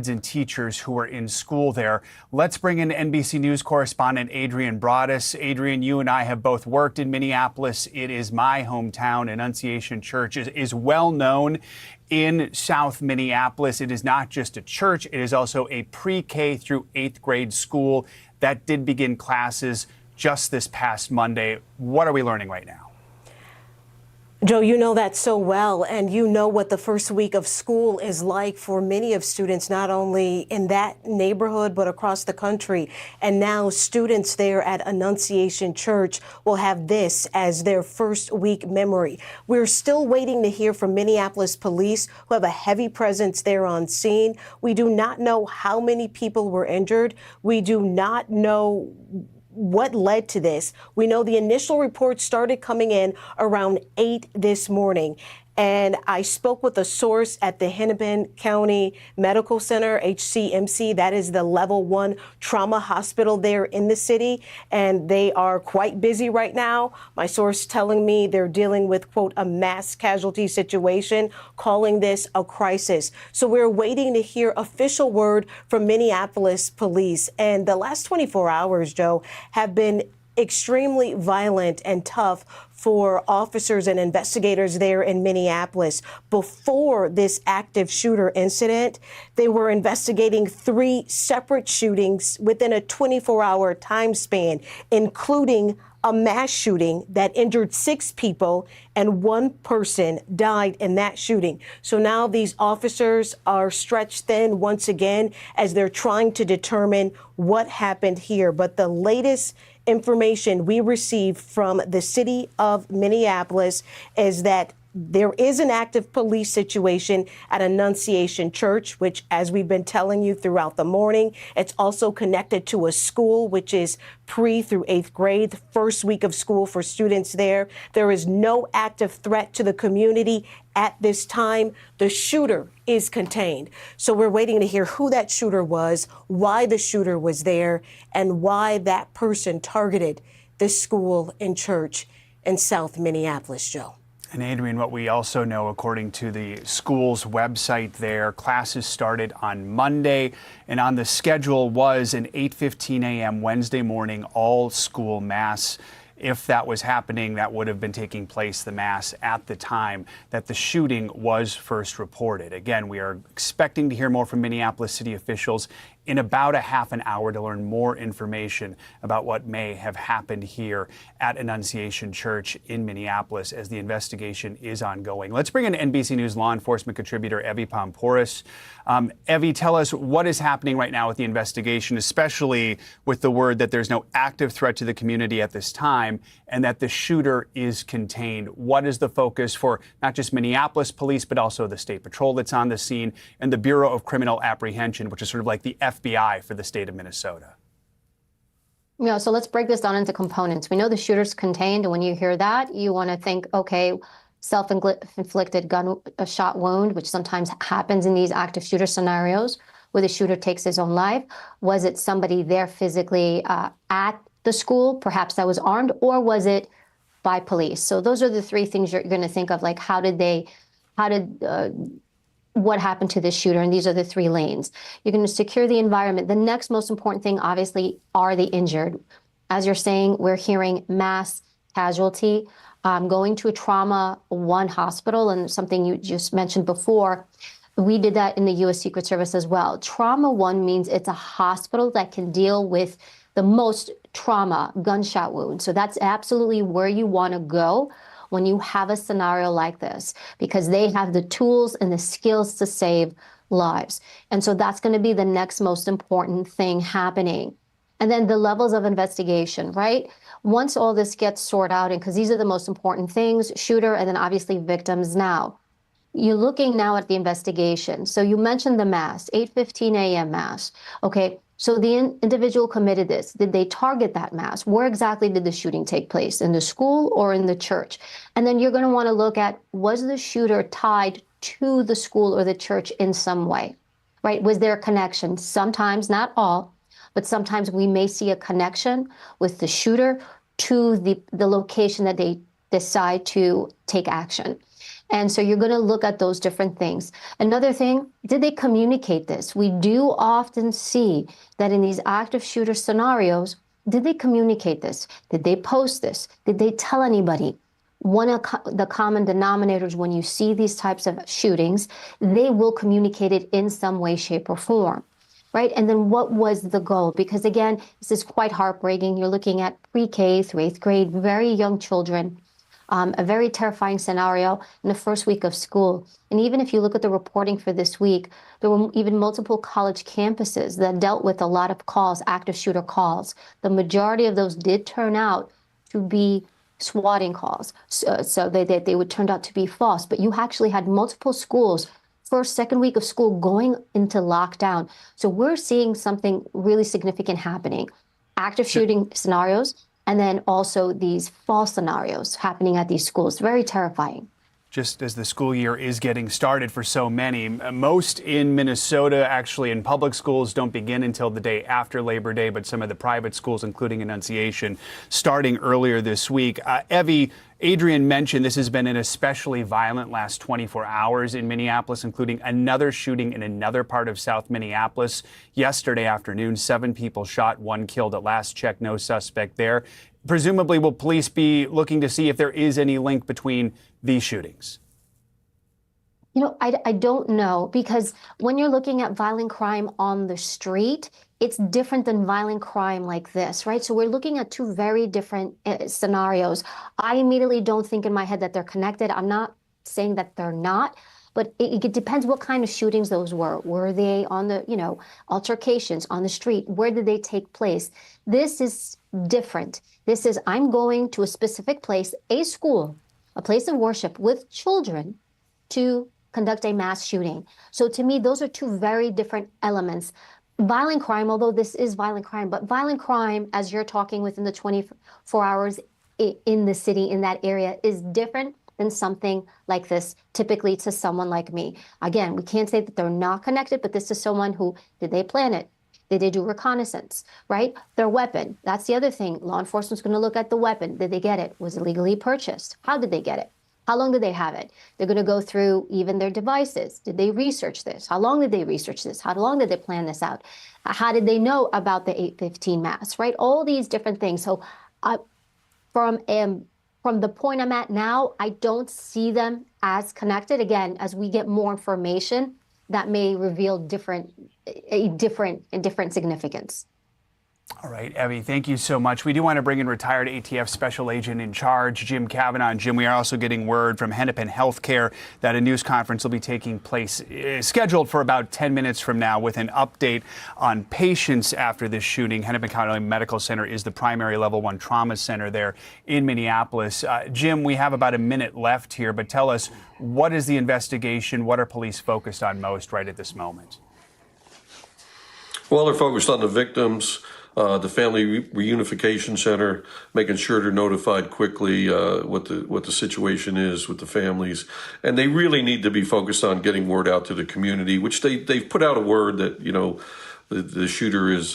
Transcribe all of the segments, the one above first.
and teachers who are in school there. Let's bring in NBC News correspondent Adrian Broadus. Adrian, you and I have both worked in Minneapolis. It is my hometown. Annunciation Church is well known in South Minneapolis. It is not just a church, it is also a pre-K through 8th grade school that did begin classes just this past Monday. What are we learning right now? Joe, you know that so well, and you know what the first week of school is like for many of students, not only in that neighborhood, but across the country. And now students there at Annunciation Church will have this as their first week memory. We're still waiting to hear from Minneapolis police, who have a heavy presence there on scene. We do not know how many people were injured. We do not know what led to this. We know the initial reports started coming in around 8 this morning. And I spoke with a source at the Hennepin County Medical Center, HCMC. That is the level 1 trauma hospital there in the city. And they are quite busy right now. My source telling me they're dealing with, quote, a mass casualty situation, calling this a crisis. So we're waiting to hear official word from Minneapolis police. And the last 24 hours, Joe, have been extremely violent and tough for officers and investigators there in Minneapolis. Before this active shooter incident, they were investigating 3 separate shootings within a 24-hour time span, including a mass shooting that injured 6 people and 1 person died in that shooting. So now these officers are stretched thin once again as they're trying to determine what happened here. But the latest information we received from the city of Minneapolis is that there is an active police situation at Annunciation Church, which, as we've been telling you throughout the morning, it's also connected to a school, which is pre through 8th grade, the first week of school for students there. There is no active threat to the community at this time. The shooter is contained. So we're waiting to hear who that shooter was, why the shooter was there, and why that person targeted this school and church in South Minneapolis, Joe. And Adrian, what we also know, according to the school's website there, classes started on Monday, and on the schedule was an 8:15 a.m. Wednesday morning all-school mass. If that was happening, that would have been taking place, the mass, at the time that the shooting was first reported. Again, we are expecting to hear more from Minneapolis city officials in about a half an hour to learn more information about what may have happened here at Annunciation Church in Minneapolis as the investigation is ongoing. Let's bring in NBC News law enforcement contributor Evie Pompouris. Evie, tell us what is happening right now with the investigation, especially with the word that there's no active threat to the community at this time and that the shooter is contained. What is the focus for not just Minneapolis police, but also the State Patrol that's on the scene and the Bureau of Criminal Apprehension, which is sort of like the FBI for the state of Minnesota? Yeah, so let's break this down into components. We know the shooter's contained, and when you hear that, you want to think, okay, self-inflicted gunshot wound, which sometimes happens in these active shooter scenarios where the shooter takes his own life. Was it somebody there physically at the school, perhaps that was armed, or was it by police? So those are the 3 things you're going to think of, like what happened to this shooter, and these are the 3 lanes. You're going to secure the environment. The next most important thing, obviously, are the injured. As you're saying, we're hearing mass casualty. Going to a trauma 1 hospital, and something you just mentioned before, we did that in the U.S. Secret Service as well. Trauma 1 means it's a hospital that can deal with the most trauma, gunshot wounds. So that's absolutely where you want to go when you have a scenario like this, because they have the tools and the skills to save lives. And so that's going to be the next most important thing happening. And then the levels of investigation, right? Once all this gets sorted out, and because these are the most important things, shooter and then obviously victims now. You're looking now at the investigation. So you mentioned the mass, 8:15 a.m. mass. Okay, so the individual committed this. Did they target that mass? Where exactly did the shooting take place? In the school or in the church? And then you're going to want to look at, was the shooter tied to the school or the church in some way, right? Was there a connection? Sometimes, not all, but sometimes we may see a connection with the shooter to the location that they decide to take action. And so you're going to look at those different things. Another thing, did they communicate this? We do often see that in these active shooter scenarios, did they communicate this? Did they post this? Did they tell anybody? One of the common denominators when you see these types of shootings, they will communicate it in some way, shape, or form, right? And then what was the goal? Because again, this is quite heartbreaking. You're looking at pre-K through 8th grade, very young children, a very terrifying scenario in the first week of school. And even if you look at the reporting for this week, there were even multiple college campuses that dealt with a lot of calls, active shooter calls. The majority of those did turn out to be swatting calls. So they would turn out to be false. But you actually had multiple schools, first, second week of school, going into lockdown. So we're seeing something really significant happening. Active shooting scenarios, and then also these false scenarios happening at these schools. Very terrifying. Just as the school year is getting started for so many, most in Minnesota, actually in public schools, don't begin until the day after Labor Day, but some of the private schools, including Annunciation, starting earlier this week. Evie, Adrian mentioned this has been an especially violent last 24 hours in Minneapolis, including another shooting in another part of South Minneapolis yesterday afternoon. 7 people shot, 1 killed. At last check, no suspect there. Presumably, will police be looking to see if there is any link between these shootings? You know, I don't know, because when you're looking at violent crime on the street, it's different than violent crime like this, right? So we're looking at 2 very different scenarios. I immediately don't think in my head that they're connected. I'm not saying that they're not, but it depends what kind of shootings those were. Were they on the, altercations on the street? Where did they take place? This is different. This is, I'm going to a specific place, a school, a place of worship with children to conduct a mass shooting. So to me, those are 2 very different elements. Violent crime, although this is violent crime, but violent crime, as you're talking within the 24 hours in the city, in that area, is different than something like this, typically to someone like me. Again, we can't say that they're not connected, but this is someone who, did they plan it? Did they do reconnaissance, right? Their weapon, that's the other thing. Law enforcement's going to look at the weapon. Did they get it? Was it legally purchased? How did they get it? How long did they have it? They're going to go through even their devices. Did they research this? How long did they research this? How long did they plan this out? How did they know about the 8/15 mass, right? All these different things. So from the point I'm at now, I don't see them as connected. Again, as we get more information, that may reveal different significance. All right, Evie, thank you so much. We do want to bring in retired ATF Special Agent in Charge, Jim Kavanaugh. And Jim, we are also getting word from Hennepin Healthcare that a news conference will be taking place, scheduled for about 10 minutes from now, with an update on patients after this shooting. Hennepin County Medical Center is the primary level 1 trauma center there in Minneapolis. Jim, we have about a minute left here, but tell us, what is the investigation? What are police focused on most right at this moment? Well, they're focused on the victims, the Family Reunification Center, making sure they're notified quickly what the situation is with the families. And they really need to be focused on getting word out to the community, which they've put out a word that, the shooter is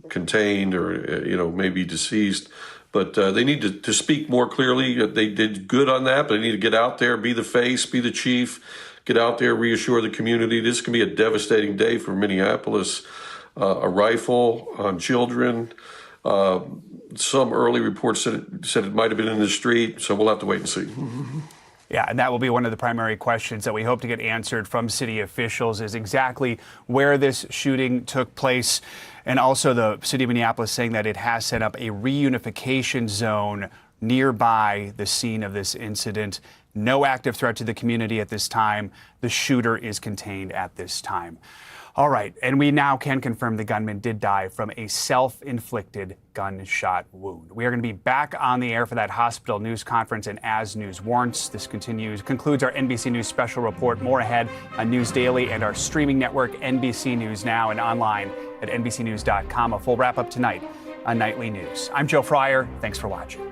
contained or, maybe deceased. But they need to speak more clearly. They did good on that, but they need to get out there, be the face, be the chief, get out there, reassure the community. This can be a devastating day for Minneapolis. A rifle on children. Some early reports said it might have been in the street, so we'll have to wait and see. Yeah, and that will be one of the primary questions that we hope to get answered from city officials, is exactly where this shooting took place. And also the city of Minneapolis saying that it has set up a reunification zone nearby the scene of this incident. No active threat to the community at this time. The shooter is contained at this time. All right, and we now can confirm the gunman did die from a self-inflicted gunshot wound. We are going to be back on the air for that hospital news conference and as news warrants. This concludes our NBC News Special Report. More ahead on News Daily and our streaming network, NBC News Now, and online at NBCnews.com. A full wrap-up tonight on Nightly News. I'm Joe Fryer. Thanks for watching.